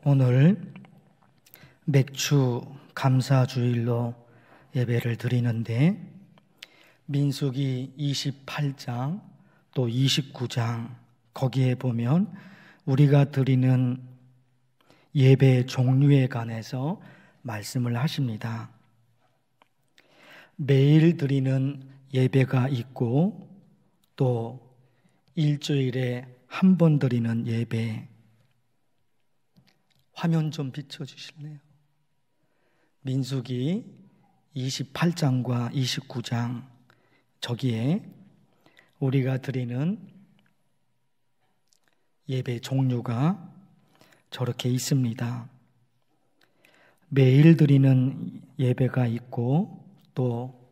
오늘 맥주 감사주일로 예배를 드리는데 민수기 28장 또 29장 거기에 보면 우리가 드리는 예배 종류에 관해서 말씀을 하십니다. 매일 드리는 예배가 있고 또 일주일에 한 번 드리는 예배. 화면 좀 비춰주실래요? 민수기 28장과 29장 저기에 우리가 드리는 예배 종류가 저렇게 있습니다. 매일 드리는 예배가 있고 또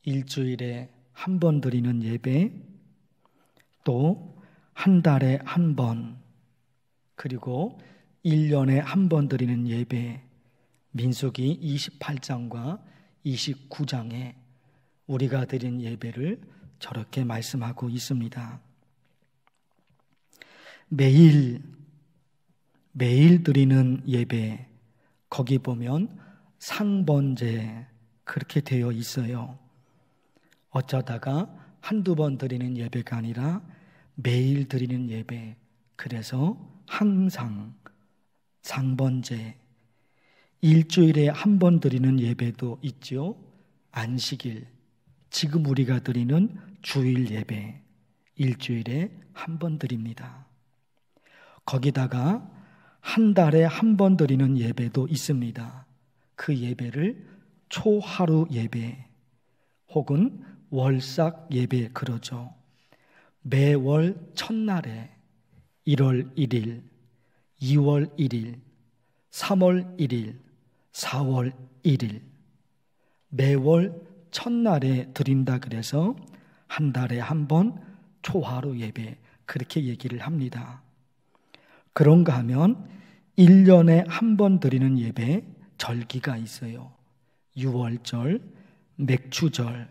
일주일에 한 번 드리는 예배, 또 한 달에 한 번, 그리고 1년에 한 번 드리는 예배, 민수기 28장과 29장에 우리가 드린 예배를 저렇게 말씀하고 있습니다. 매일 드리는 예배, 거기 보면 상번제 그렇게 되어 있어요. 어쩌다가 한두 번 드리는 예배가 아니라 매일 드리는 예배, 그래서 항상 상번제. 일주일에 한 번 드리는 예배도 있죠. 안식일, 지금 우리가 드리는 주일 예배, 일주일에 한 번 드립니다. 거기다가 한 달에 한 번 드리는 예배도 있습니다. 그 예배를 초하루 예배 혹은 월삭 예배 그러죠. 매월 첫날에 1월 1일, 2월 1일, 3월 1일, 4월 1일 매월 첫날에 드린다 그래서 한 달에 한 번 초하루 예배 그렇게 얘기를 합니다. 그런가 하면 1년에 한 번 드리는 예배 절기가 있어요. 유월절, 맥주절,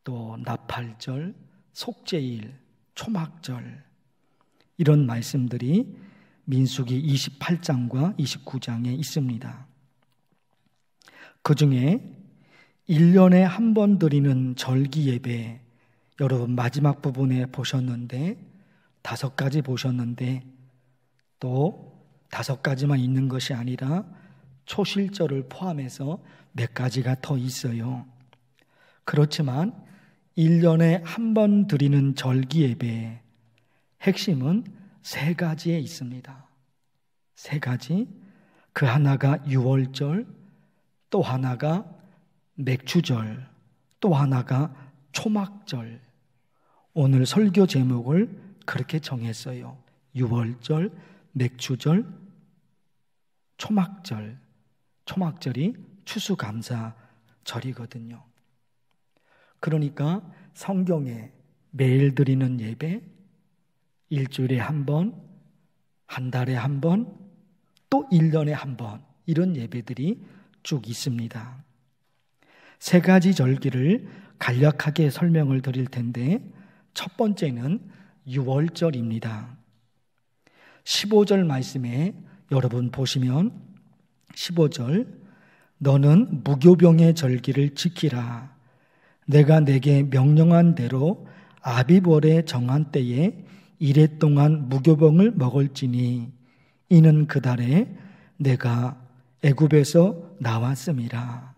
또 나팔절, 속죄일, 초막절 이런 말씀들이 민수기 28장과 29장에 있습니다. 그 중에 1년에 한 번 드리는 절기 예배, 여러분 마지막 부분에 보셨는데 5가지 보셨는데 또 5가지만 있는 것이 아니라 초실절을 포함해서 몇 가지가 더 있어요. 그렇지만 1년에 한 번 드리는 절기 예배의 핵심은 3가지에 있습니다. 3가지. 그 하나가 유월절, 또 하나가 맥주절, 또 하나가 초막절. 오늘 설교 제목을 그렇게 정했어요. 유월절, 맥주절, 초막절. 초막절이 추수감사절이거든요. 그러니까 성경에 매일 드리는 예배, 일주일에 한 번, 한 달에 한 번, 또 1년에 한 번 이런 예배들이 쭉 있습니다. 3가지 절기를 간략하게 설명을 드릴 텐데 첫 번째는 유월절입니다. 15절 말씀에 여러분 보시면 15절 너는 무교병의 절기를 지키라. 내가 내게 명령한 대로 아비월에 정한 때에 이래 동안 무교병을 먹을지니 이는 그 달에 내가 애굽에서 나왔음이라.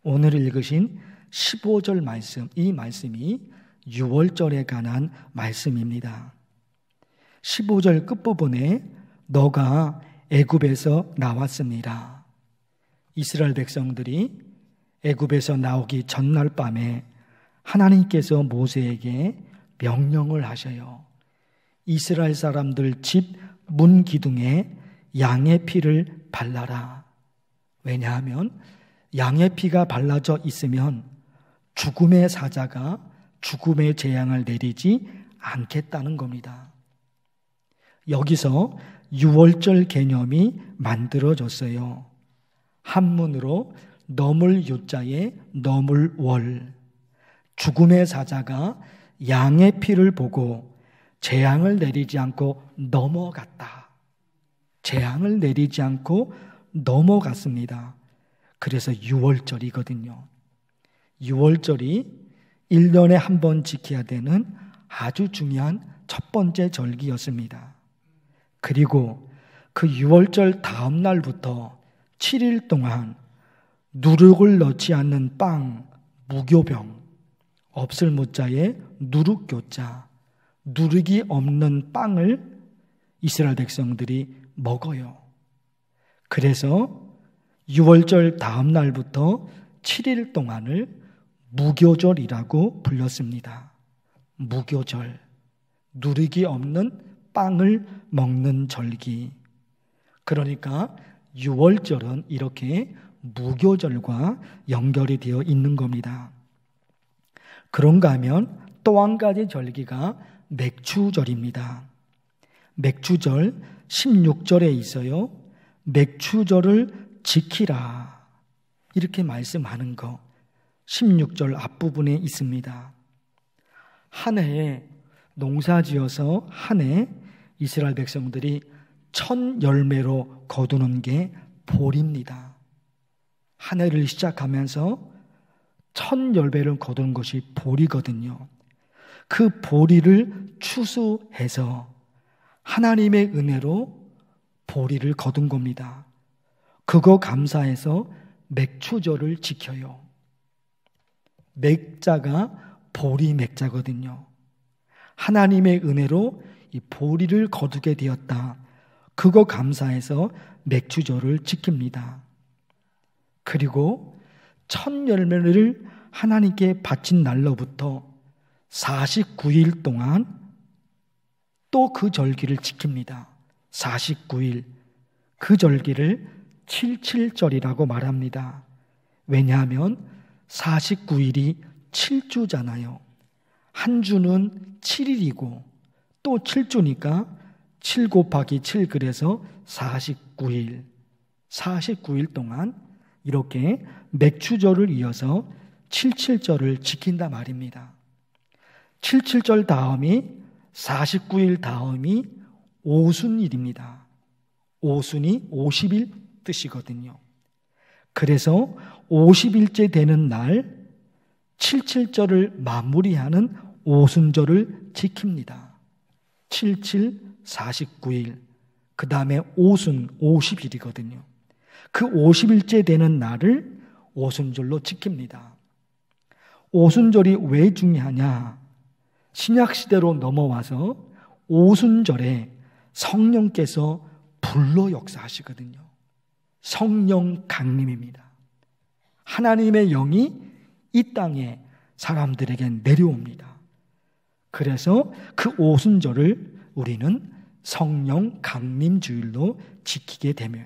오늘 읽으신 15절 말씀, 이 말씀이 유월절에 관한 말씀입니다. 15절 끝부분에 너가 애굽에서 나왔음이라. 이스라엘 백성들이 애굽에서 나오기 전날 밤에 하나님께서 모세에게 명령을 하셔요. 이스라엘 사람들 집 문 기둥에 양의 피를 발라라. 왜냐하면 양의 피가 발라져 있으면 죽음의 사자가 죽음의 재앙을 내리지 않겠다는 겁니다. 여기서 유월절 개념이 만들어졌어요. 한문으로 넘을 유자에 넘을 월. 죽음의 사자가 양의 피를 보고 재앙을 내리지 않고 넘어갔다. 재앙을 내리지 않고 넘어갔습니다. 그래서 유월절이거든요. 유월절이 1년에 한 번 지켜야 되는 아주 중요한 첫 번째 절기였습니다. 그리고 그 유월절 다음 날부터 7일 동안 누룩을 넣지 않는 빵, 무교병, 없을 무자에 누룩교자, 누룩이 없는 빵을 이스라엘 백성들이 먹어요. 그래서 유월절 다음 날부터 7일 동안을 무교절이라고 불렸습니다. 무교절, 누룩이 없는 빵을 먹는 절기. 그러니까 유월절은 이렇게 무교절과 연결이 되어 있는 겁니다. 그런가 하면 또 한 가지 절기가 맥추절입니다. 맥추절 16절에 있어요. 맥추절을 지키라 이렇게 말씀하는 거 16절 앞부분에 있습니다. 한 해에 농사지어서 한 해 이스라엘 백성들이 첫 열매로 거두는 게 보리입니다. 한 해를 시작하면서 첫 열매를 거두는 것이 보리거든요. 그 보리를 추수해서 하나님의 은혜로 보리를 거둔 겁니다. 그거 감사해서 맥추절을 지켜요. 맥자가 보리 맥자거든요. 하나님의 은혜로 이 보리를 거두게 되었다. 그거 감사해서 맥추절을 지킵니다. 그리고 첫 열매를 하나님께 바친 날로부터 49일 동안 또 그 절기를 지킵니다. 49일. 그 절기를 77절이라고 말합니다. 왜냐하면 49일이 7주잖아요. 한 주는 7일이고 또 7주니까 7 곱하기 7 그래서 49일. 49일 동안 이렇게 맥추절을 이어서 77절을 지킨다 말입니다. 77절 다음이 49일 다음이 오순일입니다. 오순이 50일 뜻이거든요. 그래서 50일째 되는 날 77절을 마무리하는 오순절을 지킵니다. 77, 49일, 그 다음에 오순 50일이거든요. 그 50일째 되는 날을 오순절로 지킵니다. 오순절이 왜 중요하냐? 신약시대로 넘어와서 오순절에 성령께서 불로 역사하시거든요. 성령 강림입니다. 하나님의 영이 이 땅에 사람들에게 내려옵니다. 그래서 그 오순절을 우리는 성령 강림 주일로 지키게 되며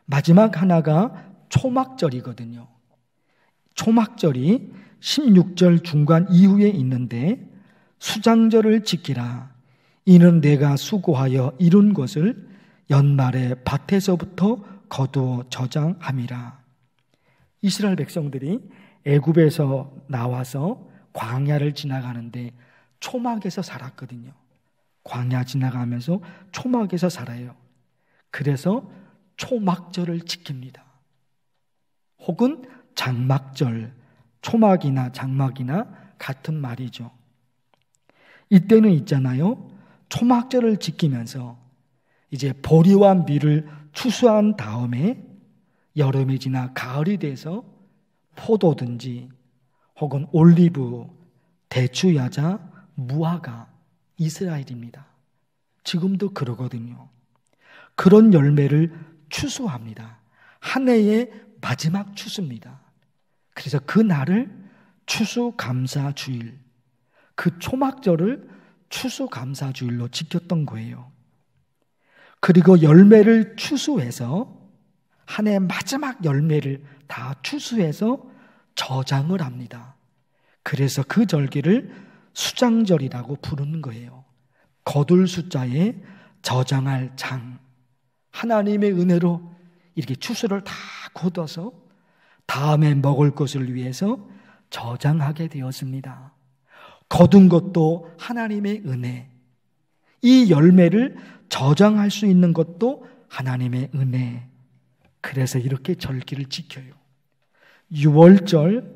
마지막 하나가 초막절이거든요. 초막절이 16절 중간 이후에 있는데 수장절을 지키라. 이는 내가 수고하여 이룬 것을 연말에 밭에서부터 거두어 저장함이라. 이스라엘 백성들이 애굽에서 나와서 광야를 지나가는데 초막에서 살았거든요. 광야 지나가면서 초막에서 살아요. 그래서 초막절을 지킵니다. 혹은 장막절, 초막이나 장막이나 같은 말이죠. 이때는 있잖아요. 초막절을 지키면서 이제 보리와 밀을 추수한 다음에 여름이 지나 가을이 돼서 포도든지 혹은 올리브, 대추, 야자, 무화과, 이스라엘입니다. 지금도 그러거든요. 그런 열매를 추수합니다. 한 해의 마지막 추수입니다. 그래서 그 날을 추수감사주일, 그 초막절을 추수감사주일로 지켰던 거예요. 그리고 열매를 추수해서 한 해 마지막 열매를 다 추수해서 저장을 합니다. 그래서 그 절기를 수장절이라고 부르는 거예요. 거둘 숫자에 저장할 장. 하나님의 은혜로 이렇게 추수를 다 거둬서 다음에 먹을 것을 위해서 저장하게 되었습니다. 거둔 것도 하나님의 은혜. 이 열매를 저장할 수 있는 것도 하나님의 은혜. 그래서 이렇게 절기를 지켜요. 유월절,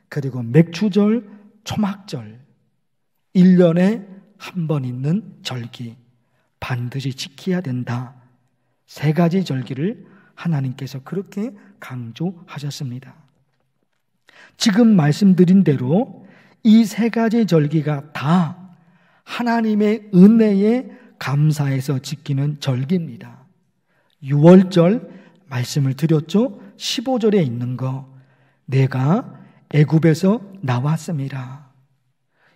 그리고 맥추절, 초막절, 1년에 한 번 있는 절기 반드시 지켜야 된다. 3가지 절기를 하나님께서 그렇게 강조하셨습니다. 지금 말씀드린 대로 이 3가지 절기가 다 하나님의 은혜에 감사해서 지키는 절기입니다. 6월절 말씀을 드렸죠. 15절에 있는 거, 내가 애굽에서 나왔습니다.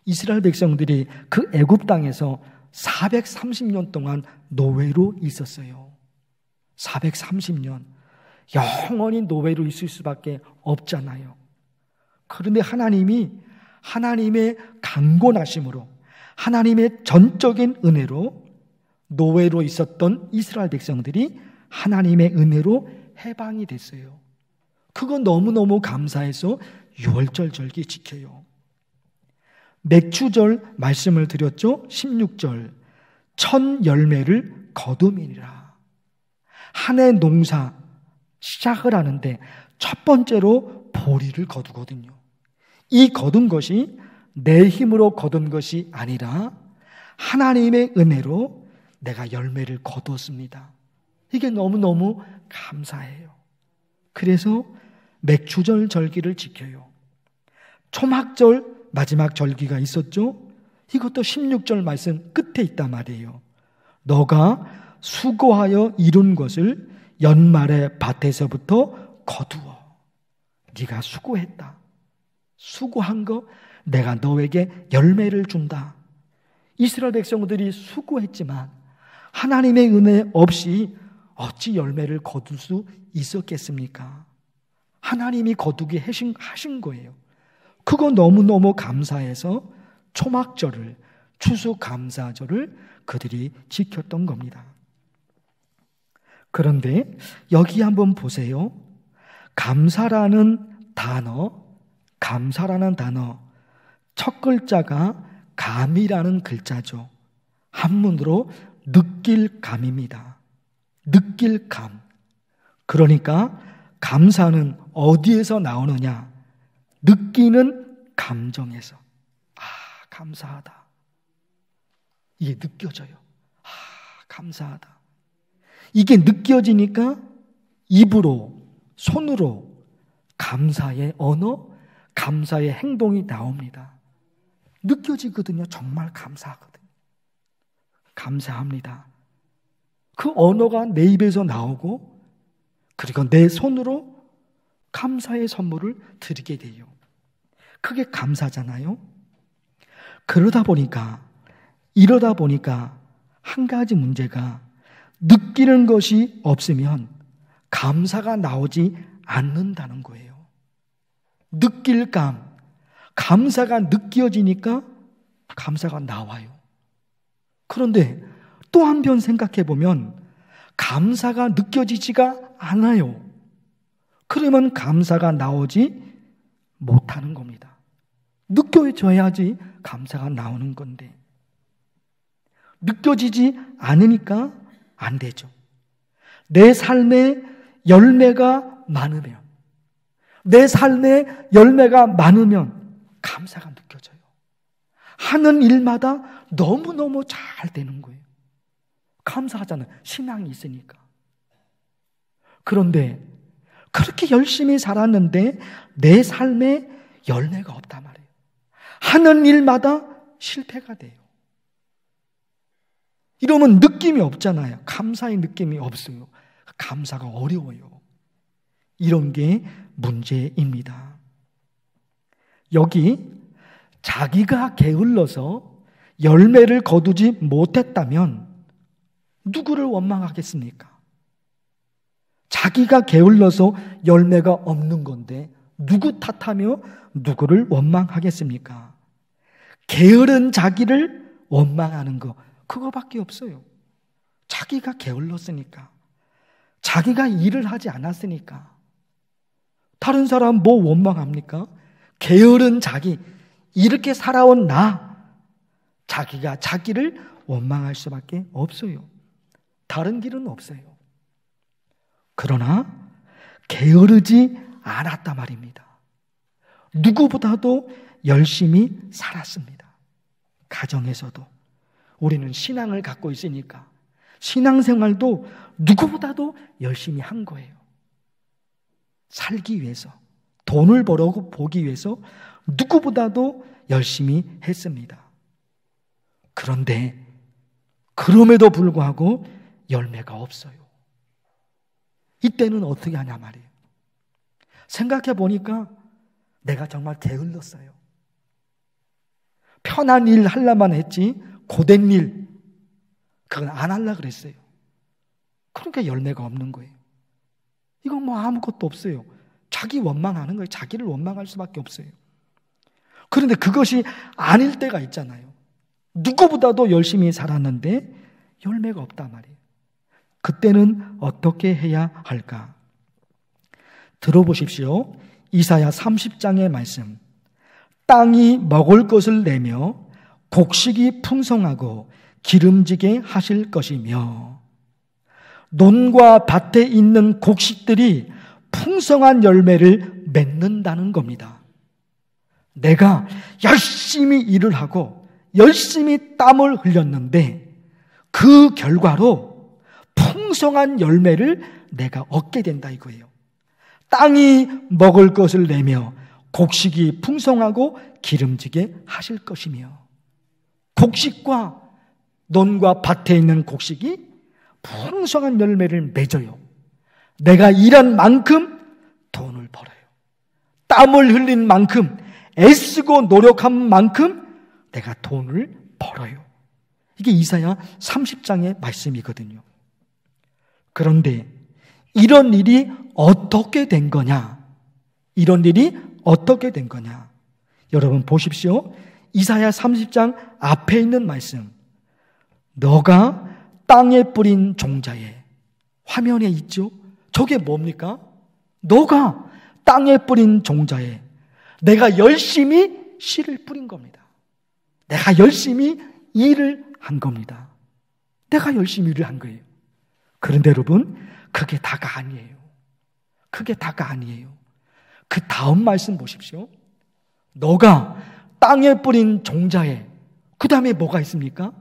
이스라엘 백성들이 그 애굽 땅에서 430년 동안 노예로 있었어요. 430년 영원히 노예로 있을 수밖에 없잖아요. 그런데 하나님이 하나님의 강권하심으로, 하나님의 전적인 은혜로 노예로 있었던 이스라엘 백성들이 하나님의 은혜로 해방이 됐어요. 그거 너무너무 감사해서 6월절 절기 지켜요. 맥추절 말씀을 드렸죠. 16절, 첫 열매를 거둠이니라. 한 해 농사 시작을 하는데 첫 번째로 보리를 거두거든요. 이 거둔 것이 내 힘으로 거둔 것이 아니라 하나님의 은혜로 내가 열매를 거두었습니다. 이게 너무너무 감사해요. 그래서 맥추절 절기를 지켜요. 초막절 마지막 절기가 있었죠. 이것도 16절 말씀 끝에 있단 말이에요. 너가 수고하여 이룬 것을 연말에 밭에서부터 거두어. 네가 수고했다. 수고한 거 내가 너에게 열매를 준다. 이스라엘 백성들이 수고했지만 하나님의 은혜 없이 어찌 열매를 거둘 수 있었겠습니까? 하나님이 거두게 하신 거예요. 그거 너무너무 감사해서 초막절을, 추수감사절을 그들이 지켰던 겁니다. 그런데 여기 한번 보세요. 감사라는 단어, 첫 글자가 감이라는 글자죠. 한문으로 느낄 감입니다. 느낄 감. 그러니까 감사는 어디에서 나오느냐? 느끼는 감정에서. 아, 감사하다. 이게 느껴져요. 아, 감사하다. 이게 느껴지니까 입으로, 손으로 감사의 언어, 감사의 행동이 나옵니다. 느껴지거든요. 정말 감사하거든요. 감사합니다. 그 언어가 내 입에서 나오고, 그리고 내 손으로 감사의 선물을 드리게 돼요. 그게 감사잖아요. 이러다 보니까 한 가지 문제가, 느끼는 것이 없으면 감사가 나오지 않는다는 거예요. 느낄 감, 감사가 느껴지니까 감사가 나와요. 그런데 또 한편 생각해 보면 감사가 느껴지지가 않아요. 그러면 감사가 나오지 못하는 겁니다. 느껴져야지 감사가 나오는 건데 느껴지지 않으니까 안 되죠. 내 삶에 열매가 많으면, 감사가 느껴져요. 하는 일마다 너무너무 잘 되는 거예요. 감사하잖아요. 신앙이 있으니까. 그런데 그렇게 열심히 살았는데 내 삶에 열매가 없단 말이에요. 하는 일마다 실패가 돼요. 이러면 느낌이 없잖아요. 감사의 느낌이 없어요. 감사가 어려워요. 이런 게 문제입니다. 여기 자기가 게을러서 열매를 거두지 못했다면 누구를 원망하겠습니까? 자기가 게을러서 열매가 없는 건데 누구 탓하며 누구를 원망하겠습니까? 게으른 자기를 원망하는 거, 그거밖에 없어요. 자기가 게을렀으니까, 자기가 일을 하지 않았으니까. 다른 사람 뭐 원망합니까? 게으른 자기, 이렇게 살아온 나, 자기가 자기를 원망할 수밖에 없어요. 다른 길은 없어요. 그러나 게으르지 않았단 말입니다. 누구보다도 열심히 살았습니다. 가정에서도 우리는 신앙을 갖고 있으니까 신앙생활도 누구보다도 열심히 한 거예요. 살기 위해서, 돈을 벌어보기 위해서 누구보다도 열심히 했습니다. 그런데 그럼에도 불구하고 열매가 없어요. 이때는 어떻게 하냐 말이에요. 생각해 보니까 내가 정말 게을렀어요. 편한 일 하려만 했지 고된 일 그건 안 하려고 그랬어요. 그러니까 열매가 없는 거예요. 이건 뭐 아무것도 없어요. 자기 원망하는 거예요. 자기를 원망할 수밖에 없어요. 그런데 그것이 아닐 때가 있잖아요. 누구보다도 열심히 살았는데 열매가 없단 말이에요. 그때는 어떻게 해야 할까? 들어보십시오. 이사야 30장의 말씀. 땅이 먹을 것을 내며 곡식이 풍성하고 기름지게 하실 것이며 논과 밭에 있는 곡식들이 풍성한 열매를 맺는다는 겁니다. 내가 열심히 일을 하고 열심히 땀을 흘렸는데 그 결과로 풍성한 열매를 내가 얻게 된다 이거예요. 땅이 먹을 것을 내며 곡식이 풍성하고 기름지게 하실 것이며 곡식과 논과 밭에 있는 곡식이 풍성한 열매를 맺어요. 내가 일한 만큼 돈을 벌어요. 땀을 흘린 만큼 애쓰고 노력한 만큼 내가 돈을 벌어요. 이게 이사야 30장의 말씀이거든요. 그런데 이런 일이 어떻게 된 거냐? 이런 일이 어떻게 된 거냐? 여러분 보십시오. 이사야 30장 앞에 있는 말씀. 너가 땅에 뿌린 종자에, 화면에 있죠? 저게 뭡니까? 너가 땅에 뿌린 종자에 내가 열심히 씨를 뿌린 겁니다. 내가 열심히 일을 한 겁니다. 내가 열심히 일을 한 거예요. 그런데 여러분, 그게 다가 아니에요. 그게 다가 아니에요. 그 다음 말씀 보십시오. 너가 땅에 뿌린 종자에, 그 다음에 뭐가 있습니까?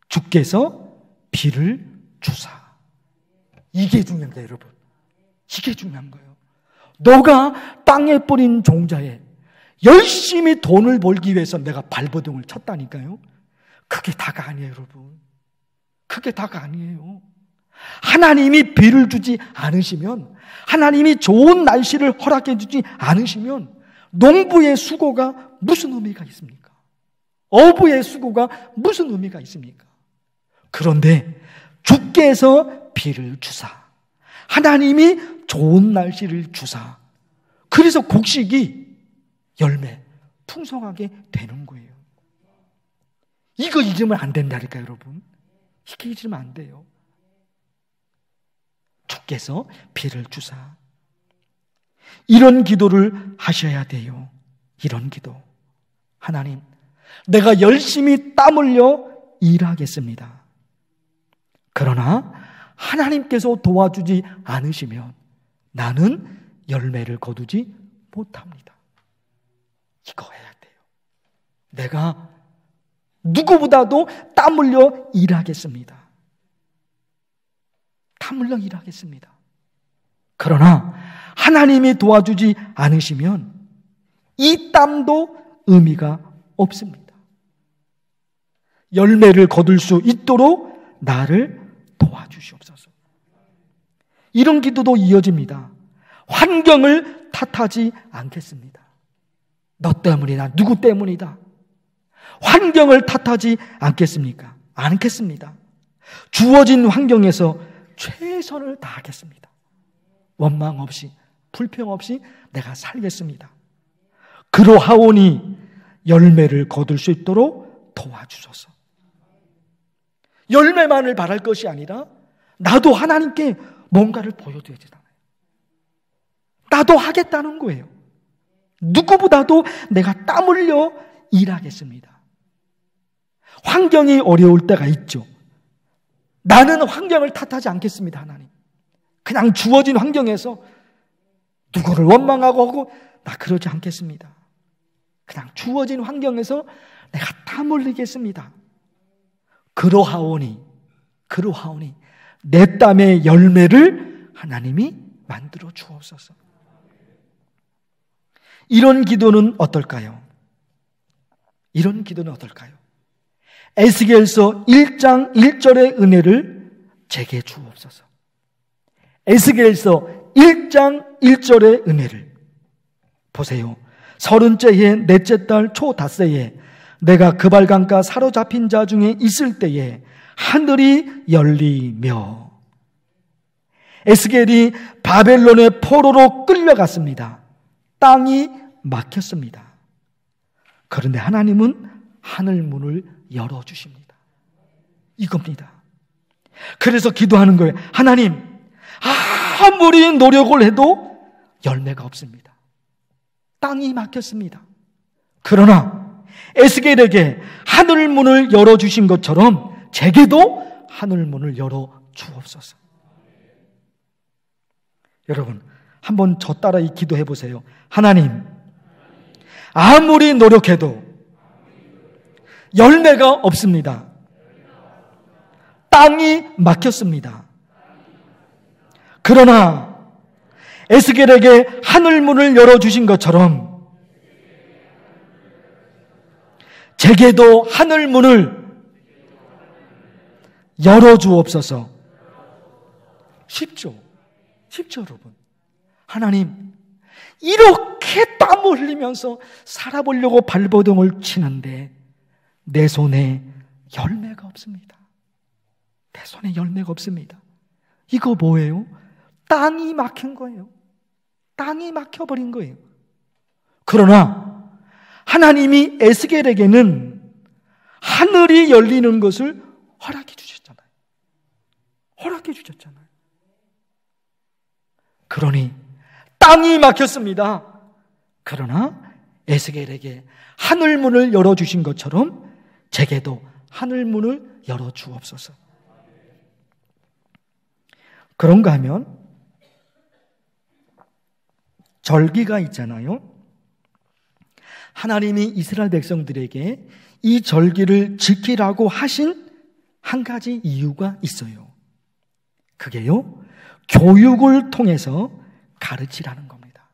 주께서 비를 주사. 이게 중요한 거예요, 여러분. 이게 중요한 거예요. 너가 땅에 뿌린 종자에 열심히 돈을 벌기 위해서 내가 발버둥을 쳤다니까요. 그게 다가 아니에요, 여러분. 그게 다가 아니에요. 하나님이 비를 주지 않으시면, 하나님이 좋은 날씨를 허락해 주지 않으시면 농부의 수고가 무슨 의미가 있습니까? 어부의 수고가 무슨 의미가 있습니까? 그런데 주께서 비를 주사, 하나님이 좋은 날씨를 주사, 그래서 곡식이 열매 풍성하게 되는 거예요. 이거 잊으면 안 된다니까요, 여러분. 이게 잊으면 안 돼요. 주께서 비를 주사. 이런 기도를 하셔야 돼요. 이런 기도. 하나님, 내가 열심히 땀 흘려 일하겠습니다. 그러나 하나님께서 도와주지 않으시면 나는 열매를 거두지 못합니다. 이거 해야 돼요. 내가 누구보다도 땀 흘려 일하겠습니다. 땀 흘려 일하겠습니다. 그러나 하나님이 도와주지 않으시면 이 땀도 의미가 없습니다. 열매를 거둘 수 있도록 나를 도와주시옵소서. 이런 기도도 이어집니다. 환경을 탓하지 않겠습니다. 너 때문이다. 누구 때문이다. 환경을 탓하지 않겠습니까? 않겠습니다. 주어진 환경에서 최선을 다하겠습니다. 원망 없이, 불평 없이 내가 살겠습니다. 그러하오니 열매를 거둘 수 있도록 도와주소서. 열매만을 바랄 것이 아니라 나도 하나님께 뭔가를 보여줘야 되잖아요. 나도 하겠다는 거예요. 누구보다도 내가 땀 흘려 일하겠습니다. 환경이 어려울 때가 있죠. 나는 환경을 탓하지 않겠습니다. 하나님, 그냥 주어진 환경에서 누구를 원망하고 하고 나 그러지 않겠습니다. 그냥 주어진 환경에서 내가 땀 흘리겠습니다. 그러하오니 내 땀의 열매를 하나님이 만들어 주옵소서. 이런 기도는 어떨까요? 에스겔서 1장 1절의 은혜를 제게 주옵소서. 에스겔서 1장 1절의 은혜를 보세요. 30째 해 넷째 달 초 닷새에 내가 그발강가 사로잡힌 자 중에 있을 때에 하늘이 열리며. 에스겔이 바벨론의 포로로 끌려갔습니다. 땅이 막혔습니다. 그런데 하나님은 하늘 문을 열어주십니다. 이겁니다. 그래서 기도하는 거예요. 하나님, 아무리 노력을 해도 열매가 없습니다. 땅이 막혔습니다. 그러나 에스겔에게 하늘 문을 열어주신 것처럼 제게도 하늘 문을 열어 주옵소서. 여러분, 한번 저 따라 이 기도해 보세요. 하나님, 아무리 노력해도 열매가 없습니다. 땅이 막혔습니다. 그러나 에스겔에게 하늘 문을 열어주신 것처럼 제게도 하늘 문을 열어주옵소서. 쉽죠 여러분. 하나님, 이렇게 땀을 흘리면서 살아보려고 발버둥을 치는데 내 손에 열매가 없습니다. 내 손에 열매가 없습니다. 이거 뭐예요? 땅이 막힌 거예요. 땅이 막혀버린 거예요. 그러나 하나님이 에스겔에게는 하늘이 열리는 것을 허락해 주셨잖아요. 그러니 땅이 막혔습니다. 그러나 에스겔에게 하늘 문을 열어주신 것처럼 제게도 하늘 문을 열어주옵소서. 그런가 하면 절기가 있잖아요. 하나님이 이스라엘 백성들에게 이 절기를 지키라고 하신 한 가지 이유가 있어요. 그게요, 교육을 통해서 가르치라는 겁니다.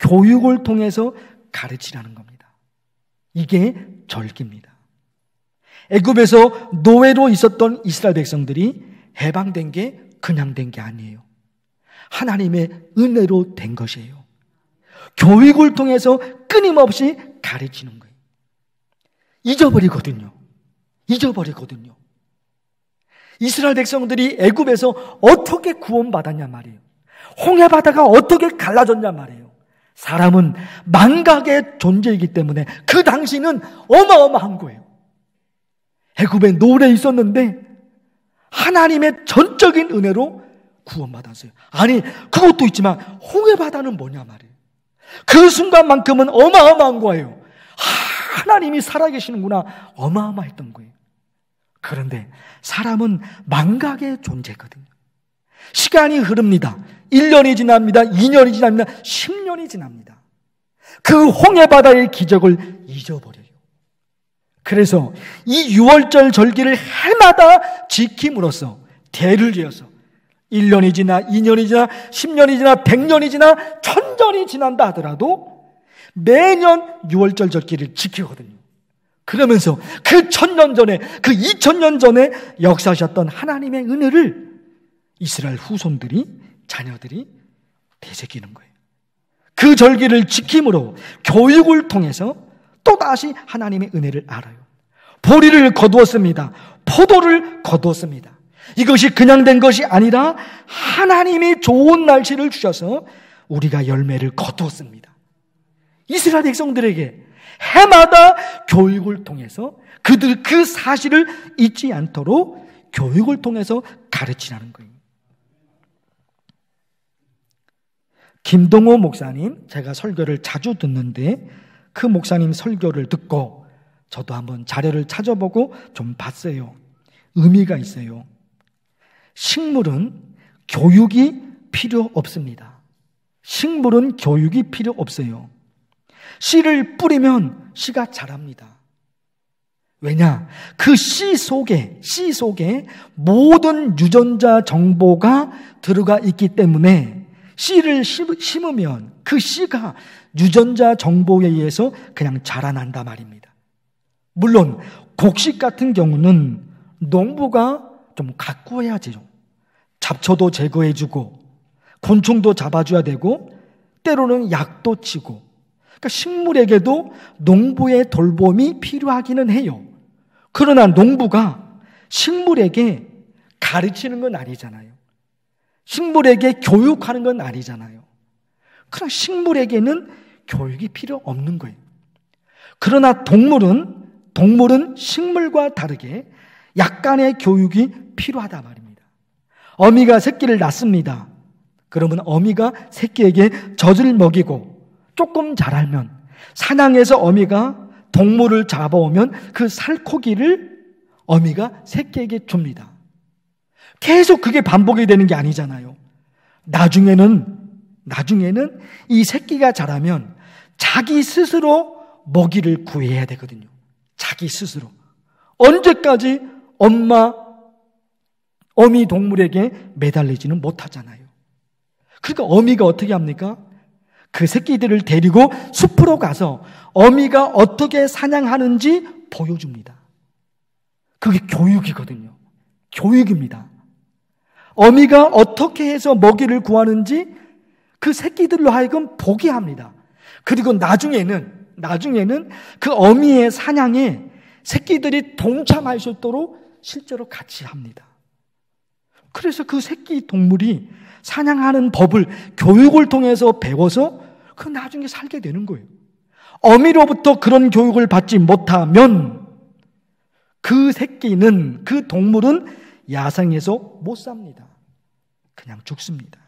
교육을 통해서 가르치라는 겁니다. 이게 절기입니다. 애굽에서 노예로 있었던 이스라엘 백성들이 해방된 게 그냥 된 게 아니에요. 하나님의 은혜로 된 것이에요. 교육을 통해서 끊임없이 가르치는 거예요. 잊어버리거든요. 이스라엘 백성들이 애굽에서 어떻게 구원받았냐 말이에요. 홍해바다가 어떻게 갈라졌냐 말이에요. 사람은 망각의 존재이기 때문에 그 당시는 어마어마한 거예요. 애굽에 노래 있었는데 하나님의 전적인 은혜로 구원받았어요. 아니, 그것도 있지만 홍해바다는 뭐냐 말이에요. 그 순간만큼은 어마어마한 거예요. 하나님이 살아계시는구나, 어마어마했던 거예요. 그런데 사람은 망각의 존재거든요. 시간이 흐릅니다. 1년이 지납니다. 2년이 지납니다. 10년이 지납니다. 그 홍해바다의 기적을 잊어버려요. 그래서 이 6월절 절기를 해마다 지킴으로써 대를 지어서 1년이 지나 2년이 지나 10년이 지나 100년이 지나 1000년이 지난다 하더라도 매년 6월절 절기를 지키거든요. 그러면서 그 1000년 전에, 그 2000년 전에 역사하셨던 하나님의 은혜를 이스라엘 후손들이, 자녀들이 되새기는 거예요. 그 절기를 지킴으로 교육을 통해서 또다시 하나님의 은혜를 알아요. 보리를 거두었습니다. 포도를 거두었습니다. 이것이 그냥 된 것이 아니라 하나님이 좋은 날씨를 주셔서 우리가 열매를 거두었습니다. 이스라엘 백성들에게 해마다 교육을 통해서 그들 그 사실을 잊지 않도록 교육을 통해서 가르치라는 거예요. 김동호 목사님, 제가 설교를 자주 듣는데 그 목사님 설교를 듣고 저도 한번 자료를 찾아보고 좀 봤어요. 의미가 있어요. 식물은 교육이 필요 없습니다. 식물은 교육이 필요 없어요. 씨를 뿌리면 씨가 자랍니다. 왜냐? 그 씨 속에 모든 유전자 정보가 들어가 있기 때문에 씨를 심으면 그 씨가 유전자 정보에 의해서 그냥 자라난다 말입니다. 물론 곡식 같은 경우는 농부가 좀 가꾸어야죠. 잡초도 제거해주고 곤충도 잡아줘야 되고 때로는 약도 치고, 그러니까 식물에게도 농부의 돌봄이 필요하기는 해요. 그러나 농부가 식물에게 가르치는 건 아니잖아요. 식물에게 교육하는 건 아니잖아요. 그러나 식물에게는 교육이 필요 없는 거예요. 그러나 동물은 식물과 다르게 약간의 교육이 필요하다 말입니다. 어미가 새끼를 낳습니다. 그러면 어미가 새끼에게 젖을 먹이고 조금 자라면 사냥해서 어미가 동물을 잡아오면 그 살코기를 어미가 새끼에게 줍니다. 계속 그게 반복이 되는 게 아니잖아요. 나중에는 이 새끼가 자라면 자기 스스로 먹이를 구해야 되거든요. 자기 스스로. 언제까지 어미 동물에게 매달리지는 못하잖아요. 그러니까 어미가 어떻게 합니까? 그 새끼들을 데리고 숲으로 가서 어미가 어떻게 사냥하는지 보여줍니다. 그게 교육이거든요. 교육입니다. 어미가 어떻게 해서 먹이를 구하는지 그 새끼들로 하여금 보게 합니다. 그리고 나중에는 그 어미의 사냥에 새끼들이 동참할 수 있도록 실제로 같이 합니다. 그래서 그 새끼 동물이 사냥하는 법을 교육을 통해서 배워서 그 나중에 살게 되는 거예요. 어미로부터 그런 교육을 받지 못하면 그 동물은 야생에서 못 삽니다. 그냥 죽습니다.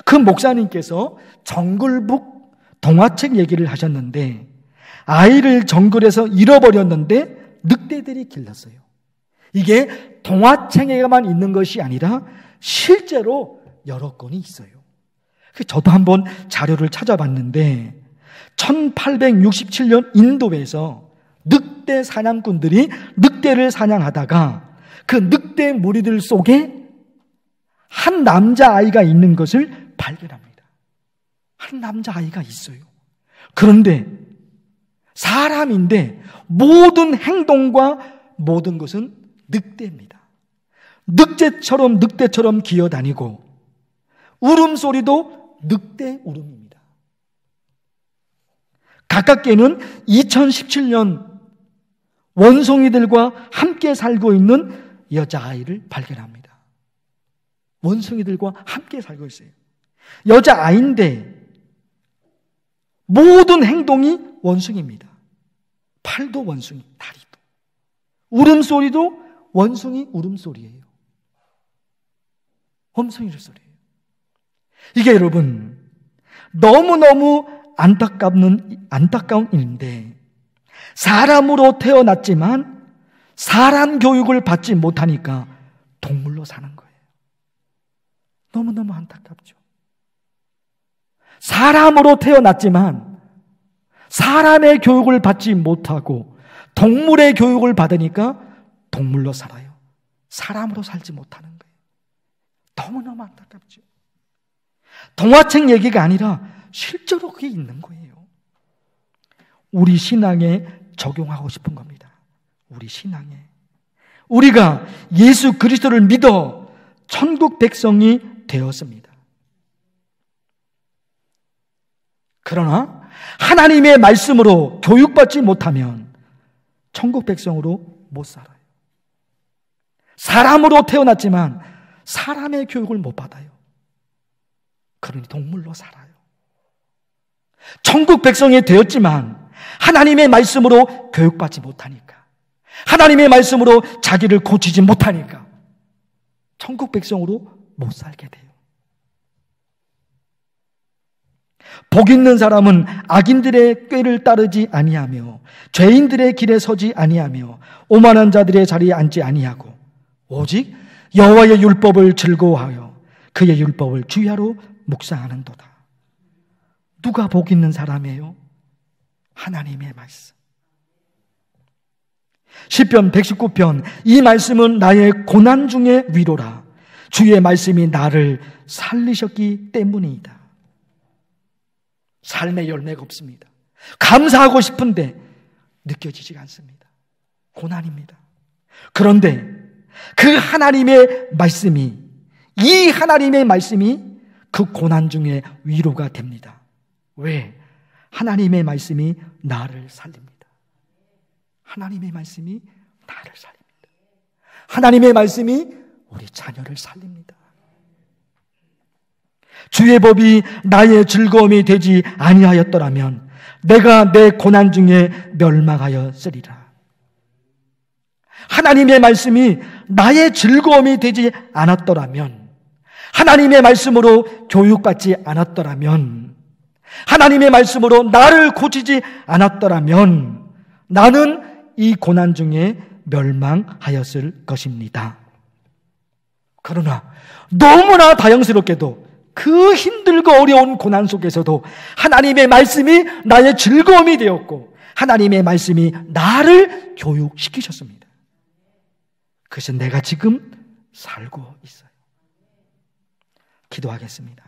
그 목사님께서 정글북 동화책 얘기를 하셨는데, 아이를 정글에서 잃어버렸는데 늑대들이 길렀어요. 이게 동화책에만 있는 것이 아니라 실제로 여러 건이 있어요. 저도 한번 자료를 찾아봤는데 1867년 인도에서 늑대 사냥꾼들이 늑대를 사냥하다가 그 늑대 무리들 속에 한 남자아이가 있는 것을 발견합니다. 한 남자아이가 있어요. 그런데 사람인데 모든 행동과 모든 것은 늑대입니다. 늑대처럼 기어다니고 울음소리도 늑대 울음입니다. 가깝게는 2017년 원숭이들과 함께 살고 있는 여자아이를 발견합니다. 원숭이들과 함께 살고 있어요. 여자아이인데 모든 행동이 원숭이입니다. 팔도 원숭이, 다리도. 울음소리도 원숭이 울음소리예요. 원숭이 소리예요. 이게 여러분 너무너무 안타까운 일인데, 사람으로 태어났지만 사람 교육을 받지 못하니까 동물로 사는 거예요. 너무너무 안타깝죠. 사람으로 태어났지만 사람의 교육을 받지 못하고 동물의 교육을 받으니까 동물로 살아요. 사람으로 살지 못하는 거예요. 너무너무 안타깝죠. 동화책 얘기가 아니라 실제로 그게 있는 거예요. 우리 신앙에 적용하고 싶은 겁니다. 우리 신앙에. 우리가 예수 그리스도를 믿어 천국 백성이 되었습니다. 그러나 하나님의 말씀으로 교육받지 못하면 천국 백성으로 못 살아요. 사람으로 태어났지만 사람의 교육을 못 받아요. 그러니 동물로 살아요. 천국 백성이 되었지만 하나님의 말씀으로 교육받지 못하니까, 하나님의 말씀으로 자기를 고치지 못하니까 천국 백성으로 못 살게 돼요. 복 있는 사람은 악인들의 꾀를 따르지 아니하며 죄인들의 길에 서지 아니하며 오만한 자들의 자리에 앉지 아니하고 오직 여호와의 율법을 즐거워하여 그의 율법을 주야로 묵상하는도다. 누가 복 있는 사람이에요? 하나님의 말씀. 시편 119편, 이 말씀은 나의 고난 중의 위로라. 주의 말씀이 나를 살리셨기 때문이다. 삶의 열매가 없습니다. 감사하고 싶은데 느껴지지가 않습니다. 고난입니다. 그런데 그 하나님의 말씀이, 이 하나님의 말씀이 그 고난 중에 위로가 됩니다. 왜? 하나님의 말씀이 나를 살립니다. 하나님의 말씀이 나를 살립니다. 하나님의 말씀이 우리 자녀를 살립니다. 주의 법이 나의 즐거움이 되지 아니하였더라면 내가 내 고난 중에 멸망하였으리라. 하나님의 말씀이 나의 즐거움이 되지 않았더라면, 하나님의 말씀으로 교육받지 않았더라면, 하나님의 말씀으로 나를 고치지 않았더라면 나는 이 고난 중에 멸망하였을 것입니다. 그러나 너무나 다행스럽게도 그 힘들고 어려운 고난 속에서도 하나님의 말씀이 나의 즐거움이 되었고 하나님의 말씀이 나를 교육시키셨습니다. 그것은 내가 지금 살고 있어요. 기도하겠습니다.